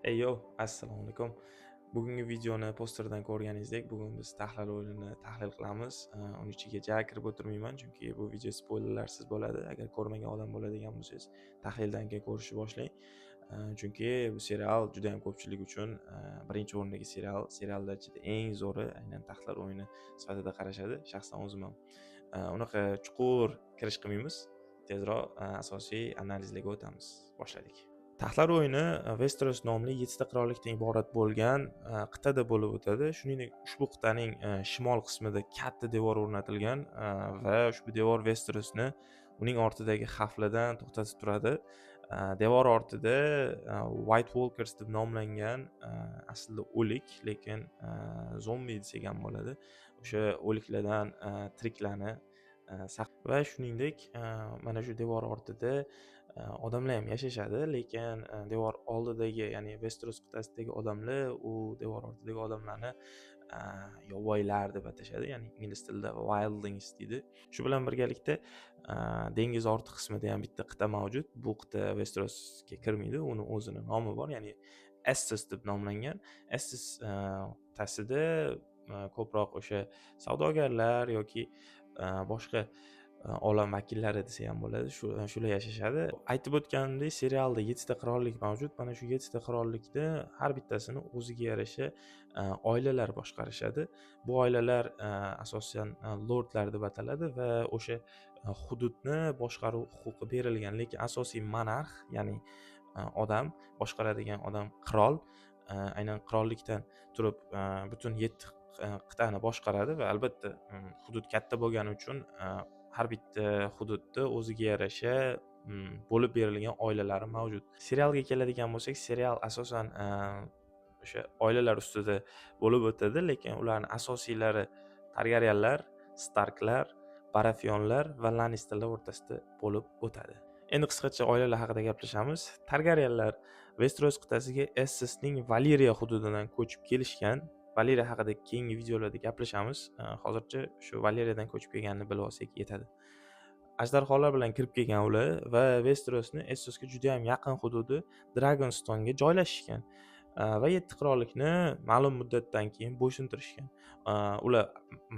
Eyyo, assalomu alaykum. Bugungi videoni posterdan ko'rganingizdek, bugun biz tahlil o'yinini tahlil qilamiz. Uning ichiga ja kirib o'tirmayman, chunki bu video spoilerlarsiz bo'ladi. Agar ko'rmagan odam bo'ladigan bo'lsangiz, tahlildan keyin ko'rishni boshlang. Chunki bu serial juda ham ko'pchilik uchun birinchi o'rindagi serial, seriallar ichida eng zo'ri aynan tahlil o'yini sifatida qarashadi. Shaxsan o'zim ham unaqa chuqur kirish qilmaymiz. Tezroq asosiy analizlarga o'tamiz. Boshladik. Taxlar o'yini Westeros nomli 7 ta qirollikdan iborat bo'lgan qit'ada bo'lib o'tadi. Shuningdek, ushbu qit'aning shimol qismida katta devor o'rnatilgan va ushbu devor Westerosni uning ortidagi xavflardan to'xtatib turadi. Devor ortida White Walkers deb nomlangan aslida o'lik, lekin zombi desak ham bo'ladi. O'sha o'liklardan tiriklarni va shuningdek mana shu devor ortida odamlar ham yashashadi, lekin devor oldidagi, ya'ni Westeros qit'asidagi odamlar u devor ortidagi odamlarni yovvoyilar deb atashadi, ya'ni ingliz tilida wildlings deydi. Shu bilan birgalikda dengiz orti qismida ham bitta qit'a mavjud. Bu qit'a Westerosga kirmaydi, uni o'zini nomi bor, ya'ni Essos deb nomlangan. Essos qit'asida ko'proq o'sha savdogarlar yoki boshqa olam vakillari desa ham bo'ladi, shular yashashadi. Aytib o'tganimdek, serialda 7 ta qirollik mavjud. Mana shu 7 ta qirollikda har bittasini o'ziga yarasha oilalar boshqarishadi. Bu oilalar asosan lordlar deb ataladi va o'sha hududni boshqaruv huquqi berilgan, lekin asosiy monarx, ya'ni odam, boshqaradigan odam qirol, aynan qirollikdan turib butun 7 qit'ani boshqaradi va albatta hudud katta bo'lgani uchun har bitta hududda o'ziga yarasha bo'lib berilgan oilalari mavjud. Serialga keladigan bo'lsak, serial asosan o'sha oilalar ustida bo'lib o'tadi, lekin ularning asosiylari Targaryenlar, Starklar, Baratheonlar va Lannisterlar o'rtasida bo'lib o'tadi. Endi qisqacha oilalar haqida gaplashamiz. Targaryenlar Westeros qit'asiga Essosning Valeriya hududidan ko'chib kelishgan. Valeriya haqida keyingi videolarda gaplashamiz. Hozircha shu Valeriyadan ko'chib kelganini bilib olsak yetadi. Ajdarholar bilan kirib kelgan ular va Westerosni Essosga juda ham yaqin hududi Dragonstone'ga joylashishgan va 7 qirollikni ma'lum muddatdan keyin bo'ysuntirishgan. Ular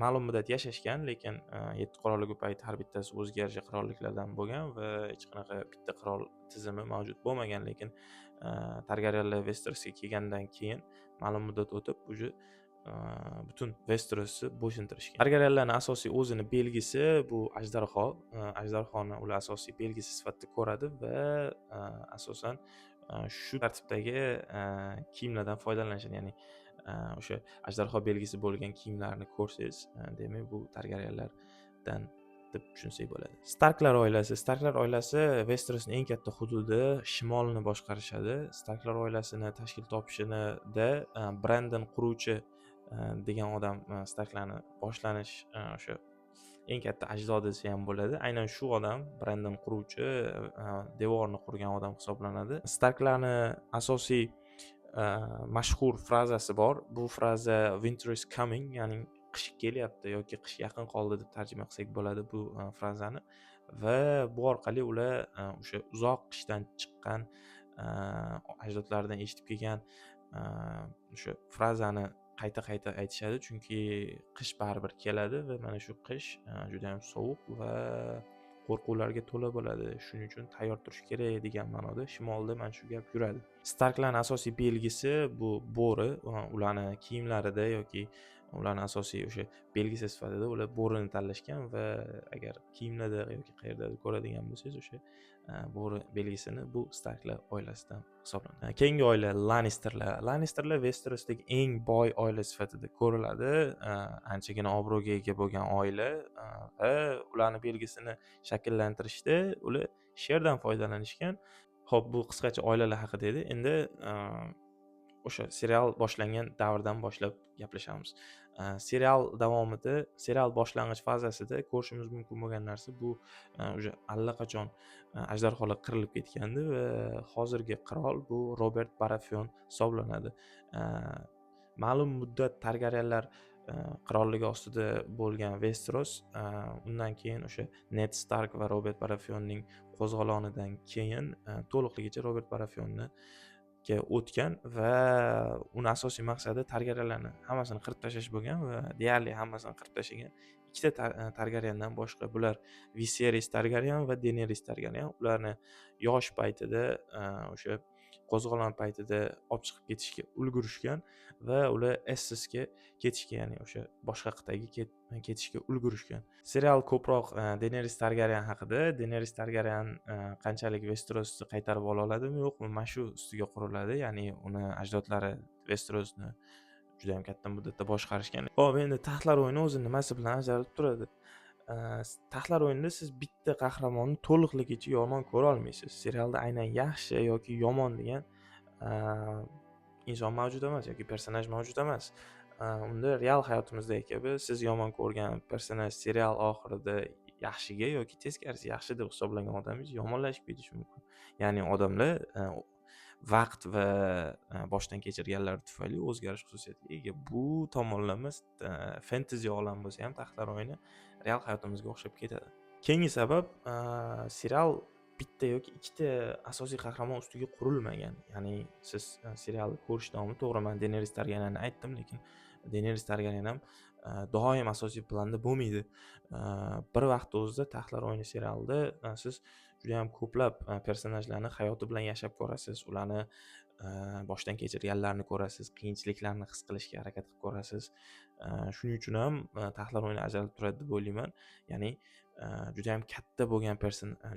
ma'lum muddat yashashgan, lekin 7 qirollik u payt har bittasi o'ziga yarasha qirolliklardan bo'lgan va hech qanaqa bitta qirol tizimi mavjud bo'lmagan, lekin Targaryenlar Westerosga kelgandan keyin ma'lum muddat o'tib уже butun Westerosni bo'ysuntirishgan. Targaryenlarning asosiy o'zini belgisi bu ajdarho. Ajdarhoni ular asosiy belgisi sifatida ko'radi va asosan shu tartibdagi kiyimlardan foydalanishadi. Ya'ni o'sha ajdarho belgisi bo'lgan kiyimlarni ko'rsangiz, demak bu Targaryenlardan deb tushunsak bo'ladi. Starklar oilasi Westerosning eng katta hududi shimolni boshqarishadi. Starklar oilasini tashkil topishida Brandon quruvchi degan odam Starklarni boshlanish o'sha eng katta ajdodi desa ham bo'ladi. Aynan shu odam, Brandon quruvchi, devorni qurgan odam hisoblanadi. Starklarni asosiy mashhur frazasi bor. Bu fraza "Winter is coming", ya'ni qish kelyapti yoki qish yaqin qoldi deb tarjima qilsak bo'ladi bu frazani. Va bu orqali ular o'sha uzoq qishdan chiqqan ajdodlaridan eshitib kelgan o'sha frazani qayta aytishadi, chunki qish baribir keladi va mana shu qish juda ham sovuq va qo'rquvlarga to'la bo'ladi. Shuning uchun tayyor turish kerak degan ma'noda shimolda mana shu gap yuradi. Starklarning asosiy belgisi bu bo'ri. Ularning kiyimlarida yoki ularning asosiy o'sha belgisi sifatida ular bo'rini tanlashgan va agar kiyimlarda yoki qayerdadir ko'radigan bo'lsangiz, o'sha bo'ri belgisini bu Starklar oilasidan hisoblanadi. Keyingi oila Lannisterlar. Lannisterlar Westerosdagi eng boy oila sifatida ko'riladi. Anchagina obro'ga ega bo'lgan oila va ularning belgisini shakllantirishda ular sherdan foydalanishgan. Xo'p, bu qisqacha oilalar haqida edi. Endi o'sha serial boshlangan davrdan boshlab gaplashamiz. Serial boshlang'ich fazasida ko'rishimiz mumkin bo'lgan narsa bu уже allaqachon ajdarholar qirilib ketgandi va hozirgi qirol bu Robert Baratheon hisoblanadi. Ma'lum muddat Targaryenlar qirolligi ostida bo'lgan Westeros, undan keyin o'sha Ned Stark va Robert Baratheonning qo'zg'olonidan keyin to'liqligicha Robert Baratheonni o'tgan va uni asosiy maqsadi Targaryenlarni hammasini qirib tashlash bo'lgan va deyarli hammasini qirib tashlagan. Ikkita Targaryendan boshqa bular Viserys Targaryen va Daenerys Targaryen. Ularni yosh paytida o'sha qo'zg'olon paytida olib chiqib ketishga ulgurishgan va ular Essesga ketishga, ya'ni o'sha boshqa qit'aga ketishga ulgurishgan. Serial ko'proq Daenerys Targaryen haqida. Daenerys Targaryen qanchalik Westerosni qaytarib ola oladimi yo'qmi, mana shu ustiga quriladi. Ya'ni uni ajdodlari Westerosni juda ham katta muddatda boshqarishgan. Hop, endi taxtlar o'yini o'zi nimasi bilan ajralib turadi? Taxtlar o'yinida siz bitta qahramonni to'liqligicha yomon ko'ra olmaysiz. Serialda aynan yaxshi yoki yomon degan inson mavjud emas yoki personaj mavjud emas. Unda real hayotimizdagi kabi siz yomon ko'rgan personaj serial oxirida yaxshiga yoki teskarisi yaxshi deb hisoblagan odamingiz yomonlashib ketishi mumkin. Ya'ni odamlar vaqt va boshdan kechirganlari tufayli o'zgarish xususiyatiga ega. Bu tomonlama fentezi olam bo'lsa ham taxtlar o'yini real hayotimizga o'xshab ketadi. Keyingi sabab serial bitta yoki ikkita asosiy qahramon ustiga qurilmagan. Ya'ni siz serialni ko'rish davomida, to'g'ri, men Daenerys Targaryenni aytdim, lekin Daenerys Targaryen ham doim asosiy planda bo'lmaydi. Bir vaqt o'zida taxtlar o'yini serialida siz juda ham ko'plab personajlarni hayoti bilan yashab ko'rasiz. Ularni boshdan kechirganlarini ko'rasiz, qiyinchiliklarni his qilishga harakat qilib ko'rasiz. Shuning uchun ham taxtlar o'yini ajralib turadi deb o'ylayman. Ya'ni juda ham katta bo'lgan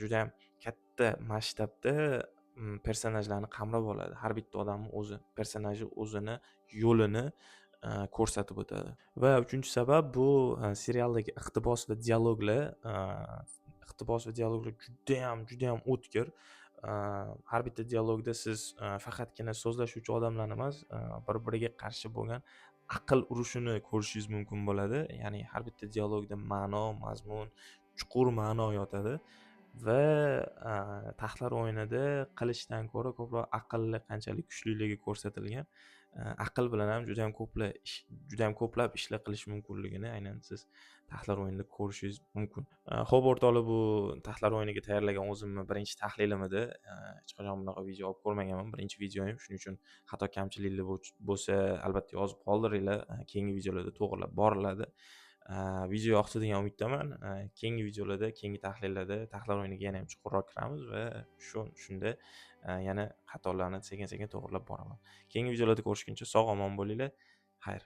juda ham katta masshtabda personajlarni qamrab oladi. Har bitta odamning personaji o'zini yo'lini ko'rsatib o'tadi. Va uchinchi sabab bu serialdagi iqtibos va dialoglar juda ham o'tkir. Har bitta dialogda siz faqatgina so'zlashuvchi odamlarni emas, bir-biriga qarshi bo'lgan aql urushini ko'rishingiz mumkin bo'ladi. Ya'ni har bitta dialogda ma'no, mazmun, chuqur ma'no yotadi va taxtlar o'yinida qilichdan ko'ra ko'proq aqlli qanchalik kuchliligi ko'rsatilgan. Aql bilan ham juda ham ko'plab ishlar qilish mumkinligini aynan siz taxtlar o'yinida ko'rishingiz mumkin. Xo'p o'rtoqlar, bu taxtlar o'yiniga tayyorlagan o'zimni birinchi tahlilim edi. Hech qachon bunaqa video olib ko'rmaganman, birinchi videoyim. Shuning uchun xato kamchiliklar bo'lsa albatta yozib qoldiringlar. Keyingi videolarda to'g'rilab boriladi. Video yoqdi degan umiddaman. Keyingi videolarda, keyingi tahlillarda taxtlar o'yiniga yana ham chuqurroq kiramiz va shunda yana xatolarni sekin-sekin to'g'rilab boraman. Keyingi videolarda ko'rishguncha sog' omon bo'linglar. Xayr.